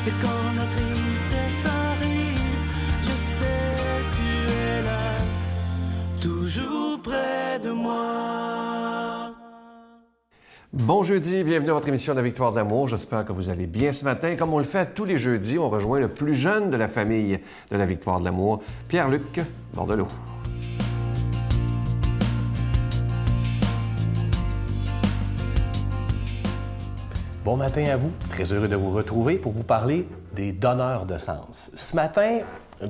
Et quand la tristesse arrive, je sais tu es là, toujours près de moi. Bon jeudi, bienvenue à votre émission de la Victoire de l'amour. J'espère que vous allez bien ce matin. Comme on le fait tous les jeudis, on rejoint le plus jeune de la famille de la Victoire de l'amour, Pierre-Luc Bordelot. Bon matin à vous. Très heureux de vous retrouver pour vous parler des donneurs de sens. Ce matin,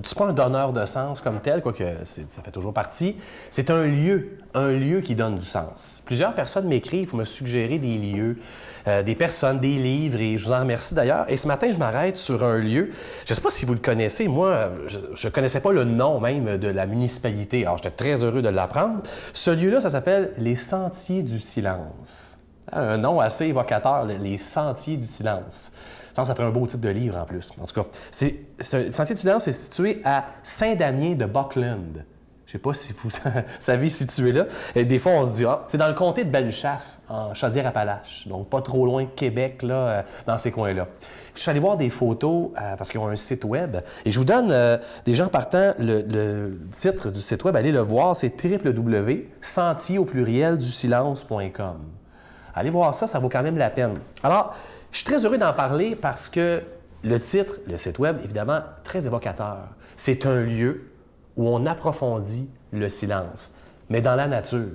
c'est pas un donneur de sens comme tel, quoique ça fait toujours partie. C'est un lieu qui donne du sens. Plusieurs personnes m'écrivent pour me suggérer des lieux, des personnes, des livres, et je vous en remercie d'ailleurs. Et ce matin, je m'arrête sur un lieu. Je ne sais pas si vous le connaissez. Moi, je ne connaissais pas le nom même de la municipalité. Alors, j'étais très heureux de l'apprendre. Ce lieu-là, ça s'appelle les Sentiers du Silence. Un nom assez évocateur, les Sentiers du Silence. Je pense que ça ferait un beau titre de livre en plus. En tout cas, le Sentier du Silence est situé à Saint-Damien de Buckland. Je ne sais pas si vous savez situé là. Et des fois, on se dit, c'est dans le comté de Bellechasse, en Chaudière-Appalaches. Donc, pas trop loin de Québec, là, dans ces coins-là. Je suis allé voir des photos parce qu'ils ont un site web. Et je vous donne, des gens partant, le titre du site web. Allez le voir, c'est www.sentier-du-silence.com. Allez voir ça, ça vaut quand même la peine. Alors, je suis très heureux d'en parler parce que le titre, le site web, évidemment, très évocateur. C'est un lieu où on approfondit le silence, mais dans la nature.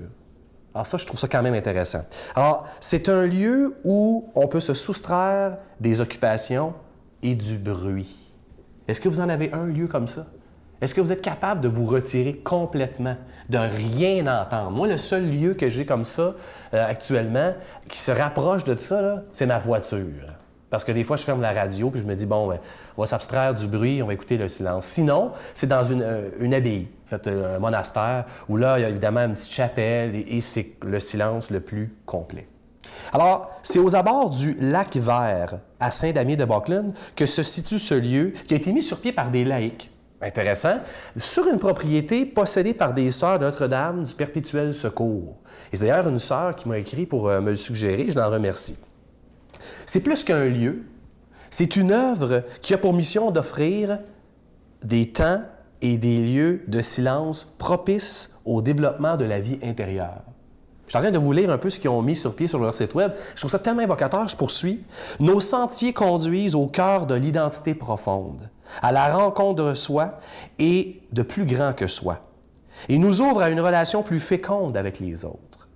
Alors ça, je trouve ça quand même intéressant. Alors, c'est un lieu où on peut se soustraire des occupations et du bruit. Est-ce que vous en avez un lieu comme ça? Est-ce que vous êtes capable de vous retirer complètement, de rien entendre? Moi, le seul lieu que j'ai comme ça actuellement, qui se rapproche de ça, là, c'est ma voiture. Parce que des fois, je ferme la radio puis je me dis, bon, on va s'abstraire du bruit, on va écouter le silence. Sinon, c'est dans une abbaye, en fait, un monastère, où là, il y a évidemment une petite chapelle et c'est le silence le plus complet. Alors, c'est aux abords du lac Vert, à Saint-Damien de Buckland, que se situe ce lieu qui a été mis sur pied par des laïcs. Intéressant, sur une propriété possédée par des sœurs de Notre-Dame du Perpétuel Secours. Et c'est d'ailleurs une sœur qui m'a écrit pour me le suggérer, je l'en remercie. C'est plus qu'un lieu, c'est une œuvre qui a pour mission d'offrir des temps et des lieux de silence propices au développement de la vie intérieure. Je suis en train de vous lire un peu ce qu'ils ont mis sur pied sur leur site web. Je trouve ça tellement évocateur, je poursuis. Nos sentiers conduisent au cœur de l'identité profonde, à la rencontre de soi et de plus grand que soi. Ils nous ouvrent à une relation plus féconde avec les autres.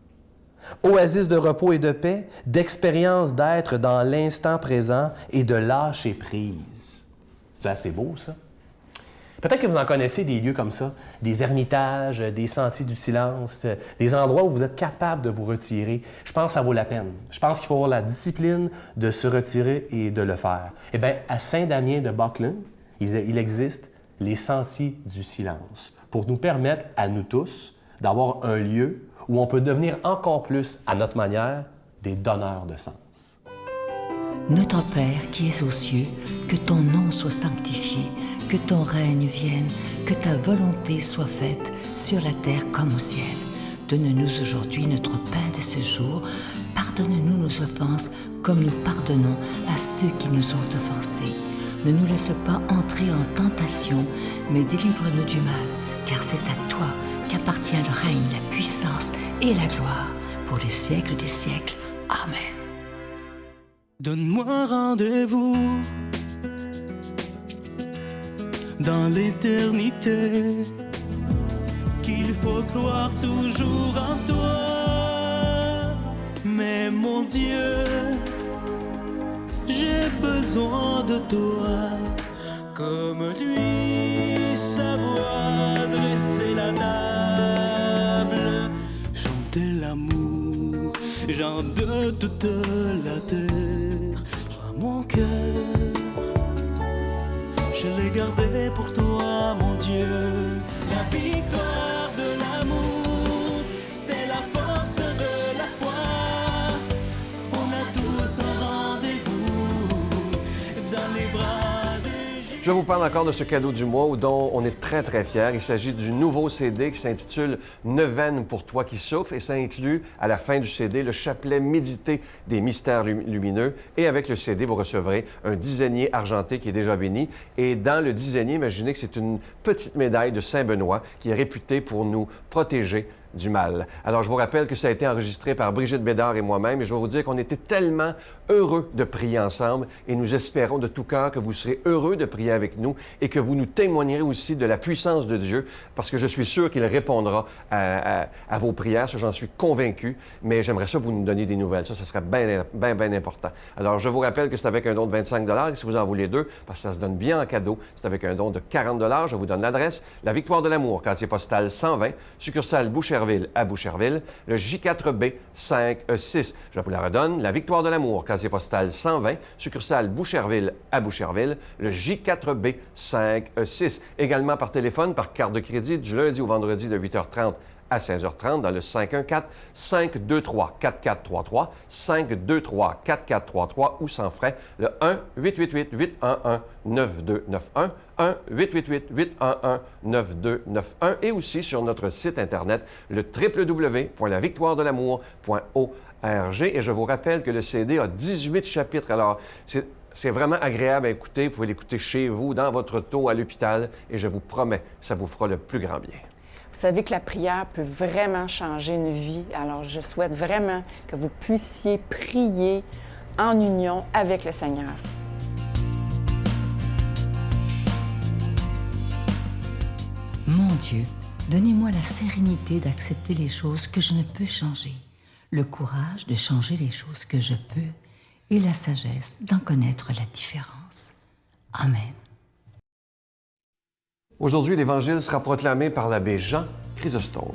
Oasis de repos et de paix, d'expérience d'être dans l'instant présent et de lâcher prise. C'est assez beau, ça? Peut-être que vous en connaissez des lieux comme ça, des ermitages, des sentiers du silence, des endroits où vous êtes capable de vous retirer. Je pense que ça vaut la peine. Je pense qu'il faut avoir la discipline de se retirer et de le faire. Eh bien, à Saint-Damien de Buckland, il existe les sentiers du silence pour nous permettre à nous tous d'avoir un lieu où on peut devenir encore plus, à notre manière, des donneurs de sens. Notre Père qui es aux cieux, que ton nom soit sanctifié, que ton règne vienne, que ta volonté soit faite sur la terre comme au ciel. Donne-nous aujourd'hui notre pain de ce jour. Pardonne-nous nos offenses comme nous pardonnons à ceux qui nous ont offensés. Ne nous laisse pas entrer en tentation, mais délivre-nous du mal, car c'est à toi qu'appartient le règne, la puissance et la gloire pour les siècles des siècles. Amen. Donne-moi rendez-vous dans l'éternité, qu'il faut croire toujours en toi. Mais mon Dieu, j'ai besoin de toi, comme lui savoir dresser la table, chanter l'amour, genre de toute la terre. Prends mon cœur, je l'ai gardé pour toi, mon Dieu. La victoire de l'amour, c'est la force de la foi. On a tous un rendez-vous dans les bras de Jésus. Je vous parle encore de ce cadeau du mois dont on est très, très fiers. Il s'agit du nouveau CD qui s'intitule « Neuvaine pour toi qui souffres » et ça inclut, à la fin du CD, le chapelet médité des mystères lumineux. Et avec le CD, vous recevrez un dizainier argenté qui est déjà béni. Et dans le dizainier, imaginez que c'est une petite médaille de Saint-Benoît qui est réputée pour nous protéger du mal. Alors, je vous rappelle que ça a été enregistré par Brigitte Bédard et moi-même et je vais vous dire qu'on était tellement heureux de prier ensemble et nous espérons de tout cœur que vous serez heureux de prier avec nous et que vous nous témoignerez aussi de la puissance de Dieu parce que je suis sûr qu'il répondra à vos prières, ça j'en suis convaincu, mais j'aimerais ça vous nous donner des nouvelles. Ça serait bien important. Alors, je vous rappelle que c'est avec un don de 25 et si vous en voulez deux, parce que ça se donne bien en cadeau, c'est avec un don de 40 je vous donne l'adresse, la Victoire de l'Amour, quartier postal 120, succursale Boucherville à Boucherville, le J4B 5E6. Je vous la redonne, la Victoire de l'Amour, casier postal 120, succursale Boucherville à Boucherville, le J4B 5E6. Également par téléphone, par carte de crédit, du lundi au vendredi de 8h30 à 16h30 dans le 514-523-4433, 523-4433 ou sans frais, le 1-888-811-9291, 1-888-811-9291 et aussi sur notre site Internet, le www.lavictoiredelamour.org. Et je vous rappelle que le CD a 18 chapitres. Alors, c'est vraiment agréable à écouter. Vous pouvez l'écouter chez vous, dans votre auto, à l'hôpital, et je vous promets, ça vous fera le plus grand bien. Vous savez que la prière peut vraiment changer une vie. Alors, je souhaite vraiment que vous puissiez prier en union avec le Seigneur. Mon Dieu, donnez-moi la sérénité d'accepter les choses que je ne peux changer, le courage de changer les choses que je peux et la sagesse d'en connaître la différence. Amen. Aujourd'hui, l'Évangile sera proclamé par l'abbé Jean Chrysostome.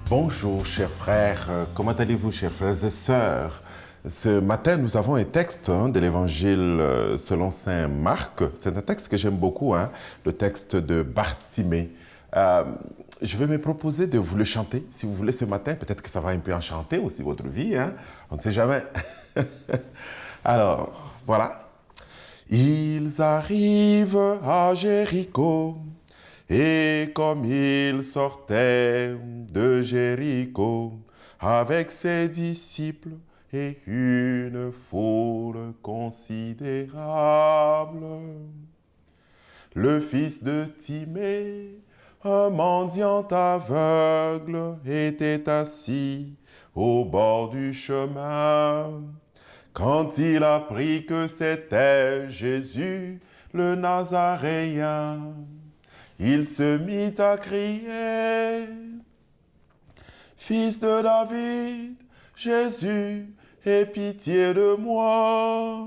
Bonjour, chers frères. Comment allez-vous, chers frères et sœurs? Ce matin, nous avons un texte de l'Évangile selon saint Marc. C'est un texte que j'aime beaucoup, le texte de Bartimée. Je vais me proposer de vous le chanter, si vous voulez, ce matin. Peut-être que ça va un peu enchanter aussi votre vie, on ne sait jamais. Alors, voilà. Ils arrivent à Jéricho, et comme ils sortaient de Jéricho, avec ses disciples et une foule considérable, le fils de Timée, un mendiant aveugle, était assis au bord du chemin. Quand il apprit que c'était Jésus, le Nazaréen, il se mit à crier: « Fils de David, Jésus, aie pitié de moi. »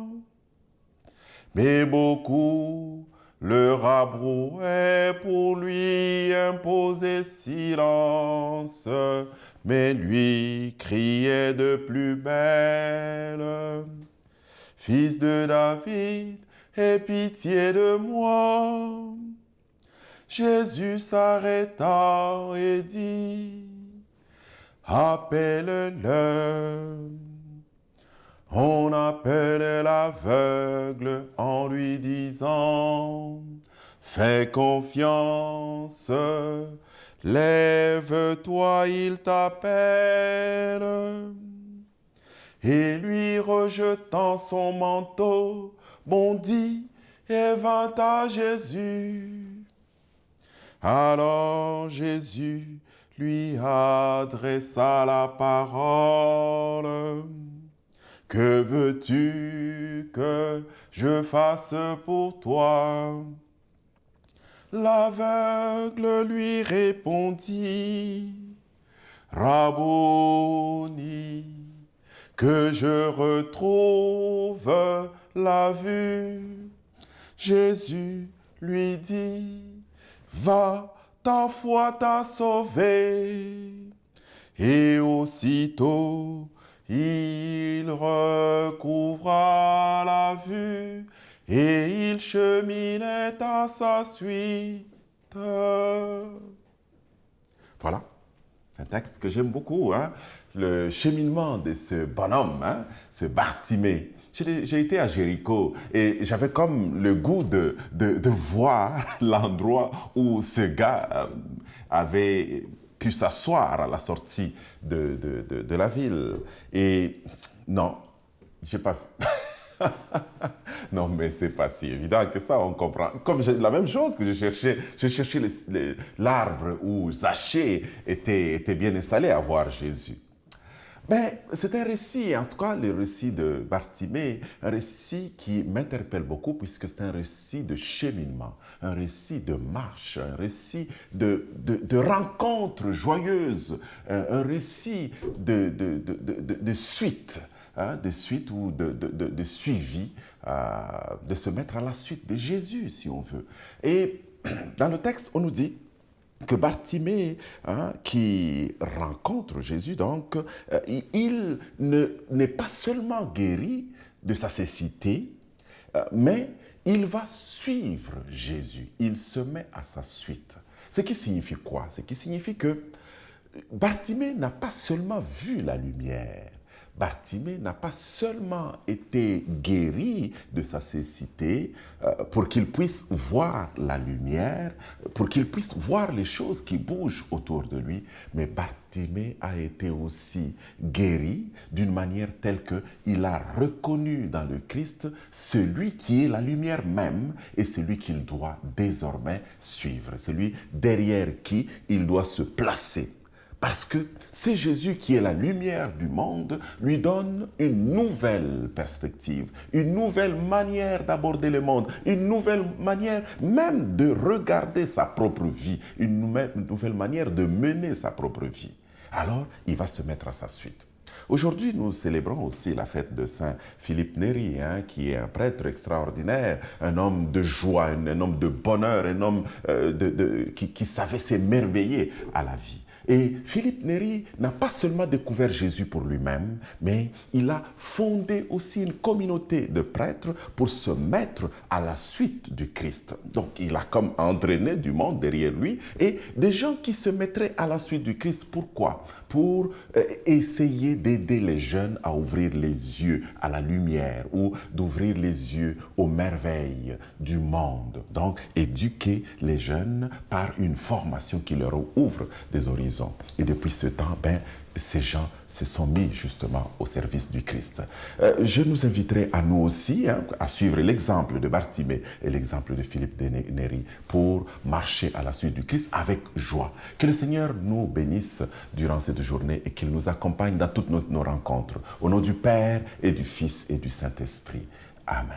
Mais beaucoup le rabrouaient pour lui imposer silence, mais lui criait de plus belle: « Fils de David, aie pitié de moi. » Jésus s'arrêta et dit: « Appelle-le. » On appelle l'aveugle en lui disant: « Fais confiance, lève-toi, il t'appelle. » Et lui, rejetant son manteau, bondit et vint à Jésus. Alors Jésus lui adressa la parole: « Que veux-tu que je fasse pour toi? » L'aveugle lui répondit: « Rabboni, que je retrouve la vue. » Jésus lui dit: « Va, ta foi t'a sauvé. » Et aussitôt, il recouvra la vue et il cheminait à sa suite. Voilà, c'est un texte que j'aime beaucoup. le cheminement de ce bonhomme, hein, ce Bartimée. J'ai été à Jéricho et j'avais comme le goût de voir l'endroit où ce gars avait pu s'asseoir à la sortie de la ville. Et non, j'ai pas vu. Non, mais c'est pas si évident que ça, on comprend. Comme la même chose que je cherchais l'arbre où Zachée était bien installé à voir Jésus. Mais c'est un récit, en tout cas le récit de Bartimée, un récit qui m'interpelle beaucoup puisque c'est un récit de cheminement, un récit de marche, un récit de rencontres joyeuses, un récit de suite. Hein, de suite ou de suivi, de se mettre à la suite de Jésus, si on veut. Et dans le texte, on nous dit que Bartimée, hein, qui rencontre Jésus, donc, il n'est pas seulement guéri de sa cécité, mais il va suivre Jésus. Il se met à sa suite. Ce qui signifie quoi? Ce qui signifie que Bartimée n'a pas seulement vu la lumière, Bartimée n'a pas seulement été guéri de sa cécité pour qu'il puisse voir la lumière, pour qu'il puisse voir les choses qui bougent autour de lui, mais Bartimée a été aussi guéri d'une manière telle qu'il a reconnu dans le Christ celui qui est la lumière même et celui qu'il doit désormais suivre, celui derrière qui il doit se placer. Parce que c'est Jésus qui est la lumière du monde, lui donne une nouvelle perspective, une nouvelle manière d'aborder le monde, une nouvelle manière même de regarder sa propre vie, une nouvelle manière de mener sa propre vie. Alors, il va se mettre à sa suite. Aujourd'hui, nous célébrons aussi la fête de Saint Philippe Néri, hein, qui est un prêtre extraordinaire, un homme de joie, un homme de bonheur, un homme qui savait s'émerveiller à la vie. Et Philippe Néri n'a pas seulement découvert Jésus pour lui-même, mais il a fondé aussi une communauté de prêtres pour se mettre à la suite du Christ. Donc il a comme entraîné du monde derrière lui et des gens qui se mettraient à la suite du Christ. Pourquoi? Pour essayer d'aider les jeunes à ouvrir les yeux à la lumière ou d'ouvrir les yeux aux merveilles du monde. Donc éduquer les jeunes par une formation qui leur ouvre des horizons. Et depuis ce temps, ces gens se sont mis justement au service du Christ. Je nous inviterai à nous aussi à suivre l'exemple de Bartimée et l'exemple de Philippe Néri pour marcher à la suite du Christ avec joie. Que le Seigneur nous bénisse durant cette journée et qu'il nous accompagne dans toutes nos rencontres. Au nom du Père et du Fils et du Saint-Esprit. Amen.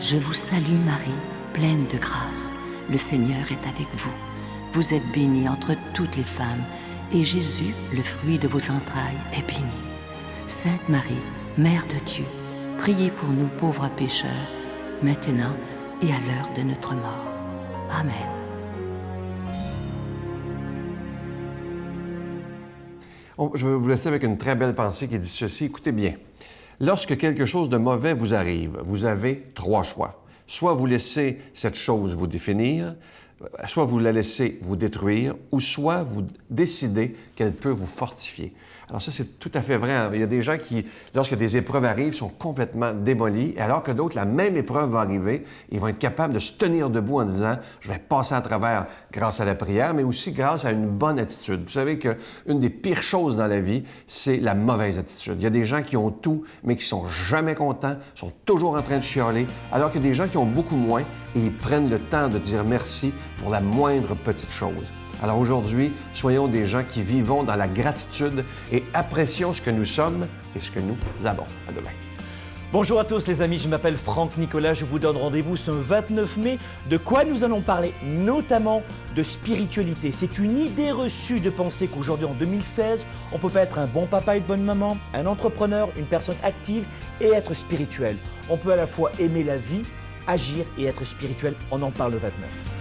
Je vous salue Marie, pleine de grâce. Le Seigneur est avec vous. Vous êtes bénie entre toutes les femmes, et Jésus, le fruit de vos entrailles, est béni. Sainte Marie, Mère de Dieu, priez pour nous pauvres pécheurs, maintenant et à l'heure de notre mort. Amen. Je vais vous laisser avec une très belle pensée qui dit ceci. Écoutez bien. Lorsque quelque chose de mauvais vous arrive, vous avez 3 choix. Soit vous laissez cette chose vous définir, soit vous la laissez vous détruire, ou soit vous décidez qu'elle peut vous fortifier. Alors ça, c'est tout à fait vrai. Il y a des gens qui, lorsque des épreuves arrivent, sont complètement démolis, alors que d'autres, la même épreuve va arriver, ils vont être capables de se tenir debout en disant « je vais passer à travers grâce à la prière », mais aussi grâce à une bonne attitude. Vous savez qu'une des pires choses dans la vie, c'est la mauvaise attitude. Il y a des gens qui ont tout, mais qui sont jamais contents, sont toujours en train de chialer, alors qu'il y a des gens qui ont beaucoup moins et ils prennent le temps de dire merci pour la moindre petite chose. Alors aujourd'hui, soyons des gens qui vivons dans la gratitude et apprécions ce que nous sommes et ce que nous avons. À demain. Bonjour à tous les amis, je m'appelle Franck Nicolas, je vous donne rendez-vous ce 29 mai. De quoi nous allons parler? Notamment de spiritualité. C'est une idée reçue de penser qu'aujourd'hui en 2016, on ne peut pas être un bon papa et une bonne maman, un entrepreneur, une personne active et être spirituel. On peut à la fois aimer la vie, agir et être spirituel, on en parle le 29.